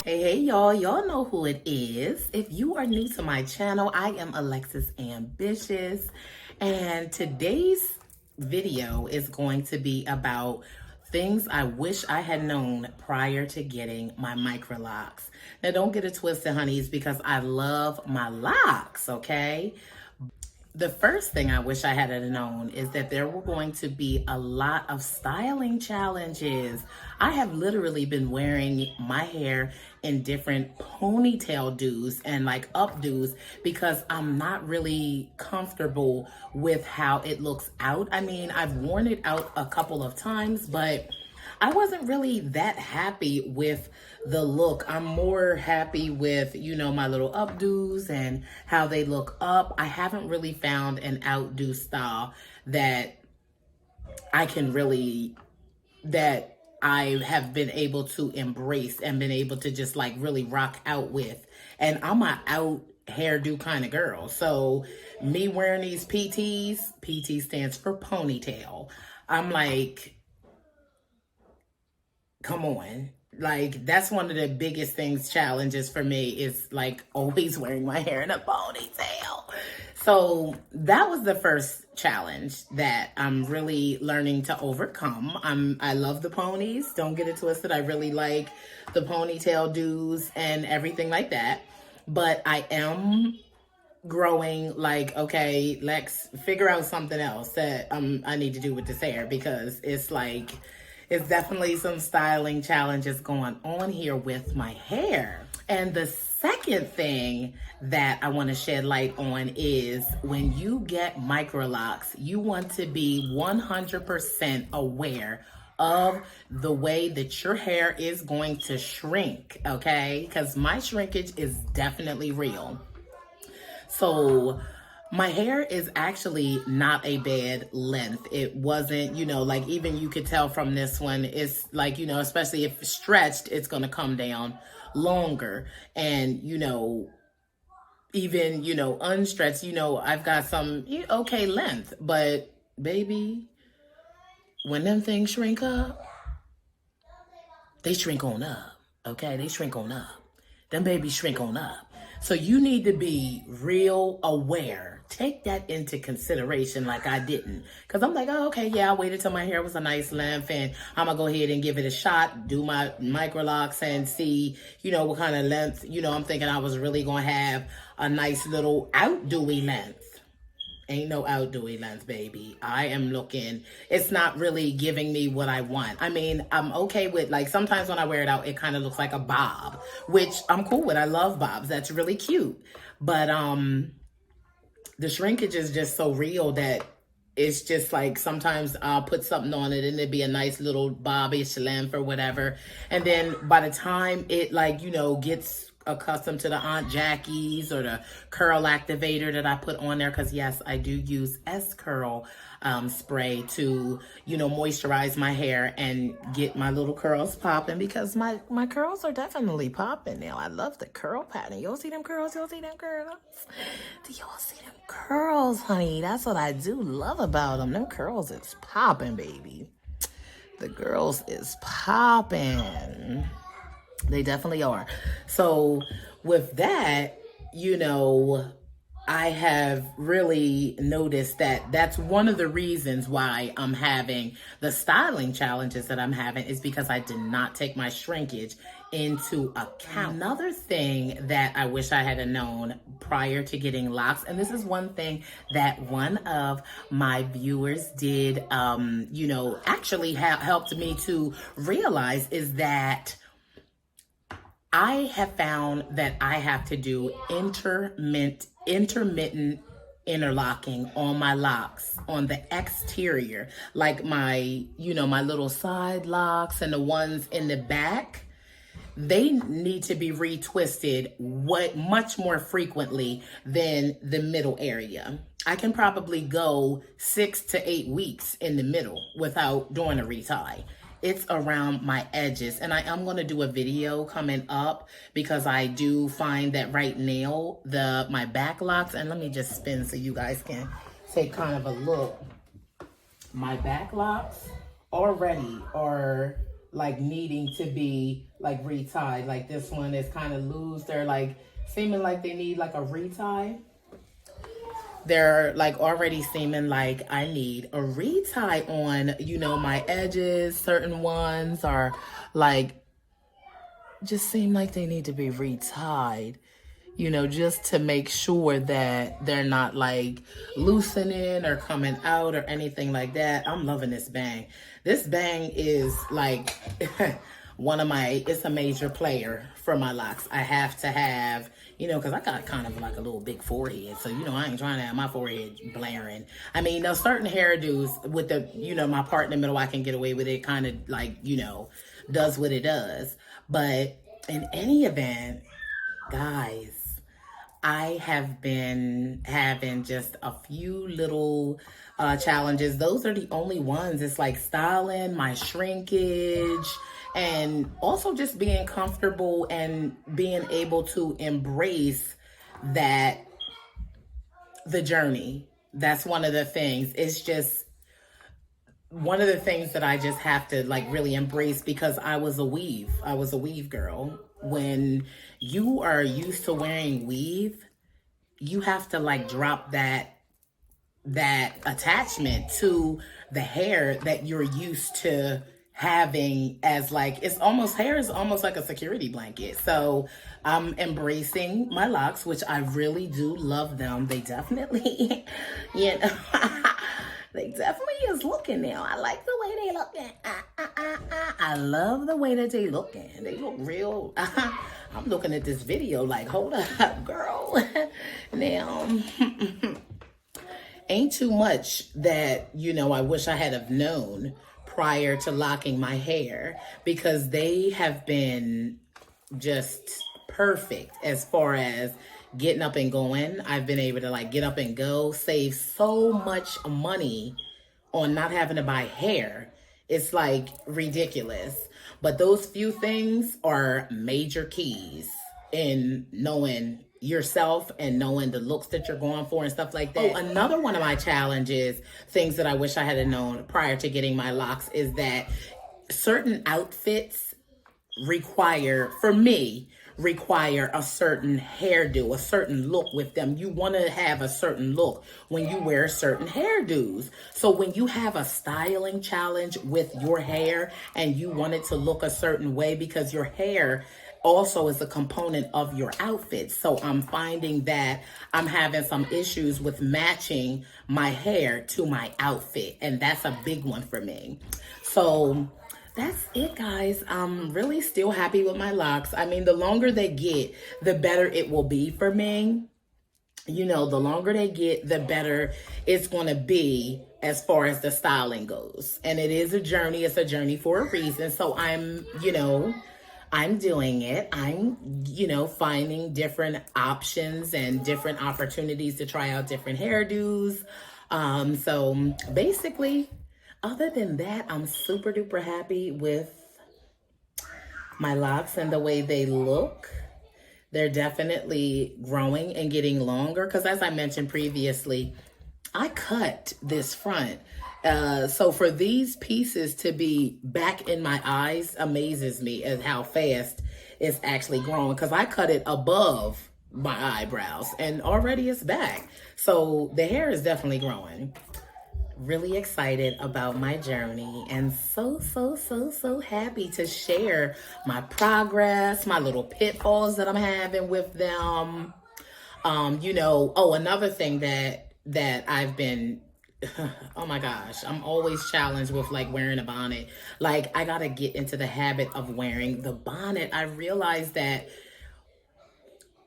Hey, y'all know who it is. If you are new to my channel, I am Alexis Ambitious, and today's video is going to be about things I wish I had known prior to getting my Microlocs. Now, don't get it twisted, honeys, because I love my locks, okay? The first thing I wish I had known is that there were going to be a lot of styling challenges. I have literally been wearing my hair in different ponytail do's and like updos because I'm not really comfortable with how it looks out. I mean, I've worn it out a couple of times, but I wasn't really that happy with the look. I'm more happy with, my little updos and how they look up. I haven't really found an outdo style that that I have been able to embrace and been able to just like really rock out with. And I'm an out hairdo kind of girl. So me wearing these PTs, PT stands for ponytail. I'm like, come on. Like, that's one of the biggest challenges for me is like always wearing my hair in a ponytail. So that was the first challenge that I'm really learning to overcome. I love the ponies. Don't get it twisted. I really like the ponytail do's and everything like that. But I am growing like, okay, let's figure out something else that I need to do with this hair, because it's like, it's definitely some styling challenges going on here with my hair. And the second thing that I want to shed light on is when you get Microlocs, you want to be 100% aware of the way that your hair is going to shrink, okay? Because my shrinkage is definitely real. So my hair is actually not a bad length. It wasn't, like even you could tell from this one, it's like, especially if stretched, it's going to come down longer. And, even, unstretched, I've got some okay length. But baby, when them things shrink up, they shrink on up. Okay, they shrink on up. Them babies shrink on up. So you need to be real aware. Take that into consideration like I didn't. Because I'm like, oh, okay, yeah, I waited till my hair was a nice length and I'm going to go ahead and give it a shot, do my Microlocs and see, what kind of length. I'm thinking I was really going to have a nice little outdoor length. Ain't no outdoor length, baby. I am looking, it's not really giving me what I want. I mean, I'm okay with, like, sometimes when I wear it out, it kind of looks like a bob, which I'm cool with. I love bobs. That's really cute. But the shrinkage is just so real that it's just like sometimes I'll put something on it and it'd be a nice little bobbish length or whatever. And then by the time it gets accustomed to the Aunt Jackie's or the curl activator that I put on there, because yes, I do use SCurl spray to moisturize my hair and get my little curls popping, because my curls are definitely popping now. I love the curl pattern. Y'all see them curls? Y'all see them curls? Do y'all see them curls, honey? That's what I do love about them. Them curls is popping, baby. The girls is popping. They definitely are. So with that, I have really noticed that that's one of the reasons why I'm having the styling challenges that I'm having, is because I did not take my shrinkage into account. Another thing that I wish I had known prior to getting locks, and this is one thing that one of my viewers did, actually helped me to realize, is that I have found that I have to do intermittent interlocking on my locks on the exterior, like my little side locks and the ones in the back. They need to be retwisted much more frequently than the middle area. I can probably go 6 to 8 weeks in the middle without doing a retie. It's around my edges, and I am going to do a video coming up, because I do find that right now my back locks, and let me just spin so you guys can take kind of a look. My back locks already are like needing to be like retied. Like this one is kind of loose. They're like seeming like they need like a retie. They're like already seeming like I need a retie on, you know, my edges. Certain ones are like just seem like they need to be retied, you know, just to make sure that they're not like loosening or coming out or anything like that. I'm loving this bang. This bang is like it's a major player for my locks. I have to have, you know, because I got kind of like a little big forehead. So, you know, I ain't trying to have my forehead blaring. I mean, there's certain hairdos with the, you know, my part in the middle, I can get away with it, kind of like, you know, does what it does. But in any event, guys, I have been having just a few little challenges. Those are the only ones. It's like styling, my shrinkage, and also just being comfortable and being able to embrace that, the journey. That's one of the things. It's just one of the things that I just have to like really embrace, because I was a weave girl. When you are used to wearing weave, you have to like drop that attachment to the hair that you're used to having, as like, hair is almost like a security blanket. So I'm embracing my locks, which I really do love them. They definitely, you know, they definitely is looking now. I like the way they looking. I love the way that they looking. They look real. I'm looking at this video like, hold up, girl. Now, ain't too much that, you know, I wish I had have known prior to locking my hair, because they have been just perfect as far as getting up and going. I've been able to like get up and go, save so much money on not having to buy hair. It's like ridiculous. But those few things are major keys in knowing yourself and knowing the looks that you're going for and stuff like that. Oh, another one of my challenges, things that I wish I had known prior to getting my locks, is that certain outfits require a certain hairdo, a certain look with them. You want to have a certain look when you wear certain hairdos. So when you have a styling challenge with your hair and you want it to look a certain way, because your hair also is a component of your outfit. So I'm finding that I'm having some issues with matching my hair to my outfit. And that's a big one for me. So that's it, guys. I'm really still happy with my locks. I mean, the longer they get, the better it will be for me. You know, the longer they get, the better it's going to be as far as the styling goes. And it is a journey. It's a journey for a reason. So I'm doing it. I'm, finding different options and different opportunities to try out different hairdos. So basically, other than that, I'm super duper happy with my locks and the way they look. They're definitely growing and getting longer, because as I mentioned previously, I cut this front. So for these pieces to be back in my eyes amazes me at how fast it's actually growing, because I cut it above my eyebrows and already it's back. So the hair is definitely growing. Really excited about my journey and so happy to share my progress, my little pitfalls that I'm having with them. Another thing that I've been, oh my gosh, I'm always challenged with like wearing a bonnet. Like I gotta get into the habit of wearing the bonnet. I realized that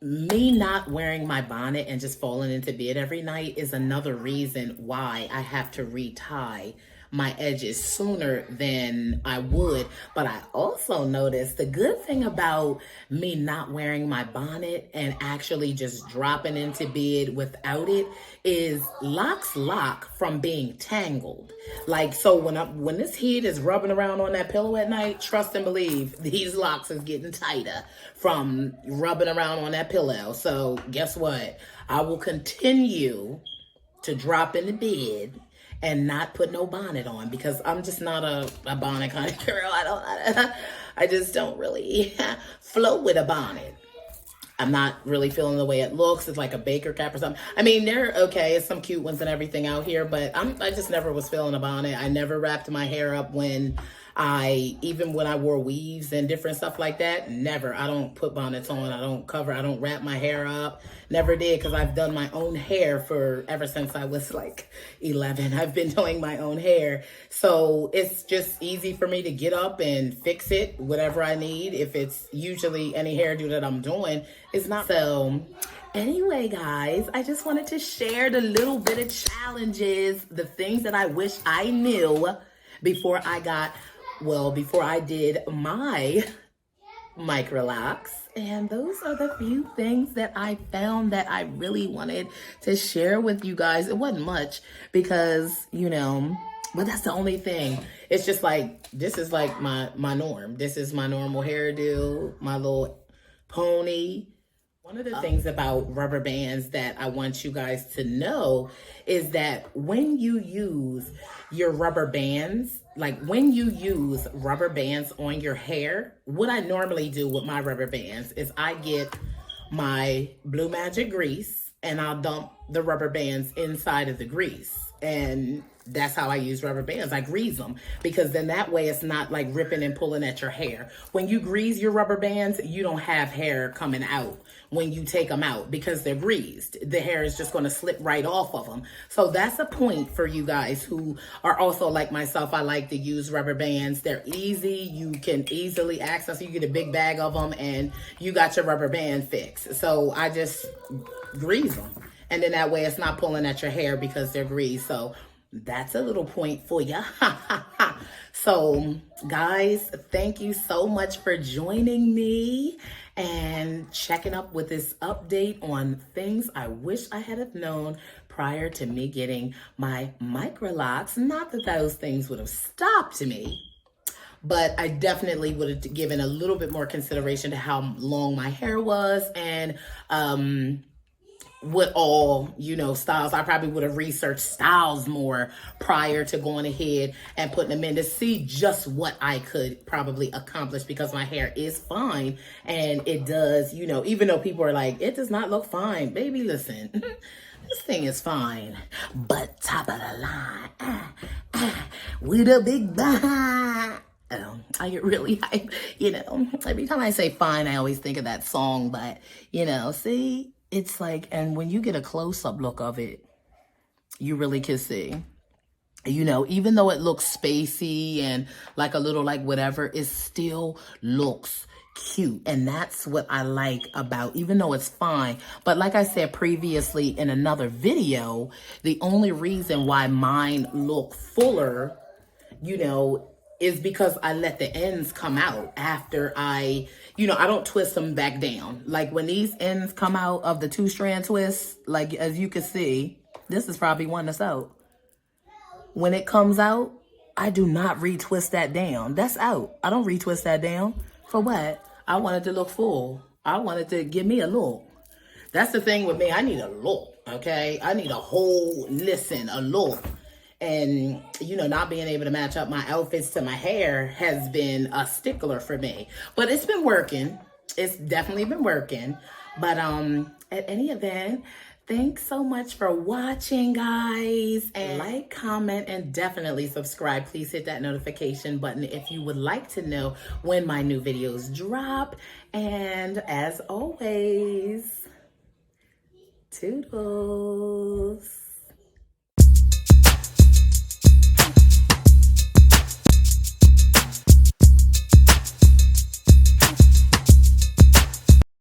me not wearing my bonnet and just falling into bed every night is another reason why I have to retie my edges sooner than I would. But I also noticed the good thing about me not wearing my bonnet and actually just dropping into bed without it is locks lock from being tangled. Like, so when this heat is rubbing around on that pillow at night, trust and believe these locks is getting tighter from rubbing around on that pillow. So guess what? I will continue to drop into bed and not put no bonnet on, because I'm just not a bonnet kind of girl. I just don't really flow with a bonnet. I'm not really feeling the way it looks. It's like a baker cap or something. I mean, they're okay. It's some cute ones and everything out here, but I just never was feeling a bonnet. I never wrapped my hair up even when I wore weaves and different stuff like that. Never. I don't put bonnets on. I don't wrap my hair up. Never did, because I've done my own hair ever since I was like 11. I've been doing my own hair. So it's just easy for me to get up and fix it, whatever I need. If it's usually any hairdo that I'm doing, it's not. So anyway, guys, I just wanted to share the little bit of challenges, the things that I wish I knew before I did my Microlocs. And those are the few things that I found that I really wanted to share with you guys. It wasn't much because, but that's the only thing. It's just like, this is like my norm. This is my normal hairdo, my little pony. One of the things about rubber bands that I want you guys to know is that when you use your rubber bands, like when you use rubber bands on your hair, what I normally do with my rubber bands is I get my Blue Magic grease and I'll dump the rubber bands inside of the grease. And that's how I use rubber bands. I grease them, because then that way it's not like ripping and pulling at your hair. When you grease your rubber bands, you don't have hair coming out when you take them out, because they're greased. The hair is just going to slip right off of them. So that's a point for you guys who are also like myself. I like to use rubber bands. They're easy. You can easily access. You get a big bag of them and you got your rubber band fix. So I just grease them. And then that way it's not pulling at your hair because they're greased. So that's a little point for you. So guys, thank you so much for joining me and checking up with this update on things I wish I had have known prior to me getting my Microlocs. Not that those things would have stopped me, but I definitely would have given a little bit more consideration to how long my hair was, and with all, styles. I probably would have researched styles more prior to going ahead and putting them in to see just what I could probably accomplish, because my hair is fine and it does, even though people are like, it does not look fine. Baby, listen, this thing is fine, but top of the line, with a big bang. I get really hype, every time I say fine, I always think of that song, but, see, it's like, and when you get a close-up look of it, you really can see, even though it looks spacey and like a little like whatever, it still looks cute. And that's what I like about, even though it's fine. But like I said previously in another video, the only reason why mine look fuller, is because I let the ends come out after I don't twist them back down. Like when these ends come out of the 2-strand twist, like as you can see, this is probably one that's out. When it comes out, I do not retwist that down. That's out. I don't retwist that down. For what? I want it to look full. I want it to give me a look. That's the thing with me. I need a look, okay? I need a look. And, not being able to match up my outfits to my hair has been a stickler for me. But it's been working. It's definitely been working. But at any event, thanks so much for watching, guys. And like, comment, and definitely subscribe. Please hit that notification button if you would like to know when my new videos drop. And as always, toodles.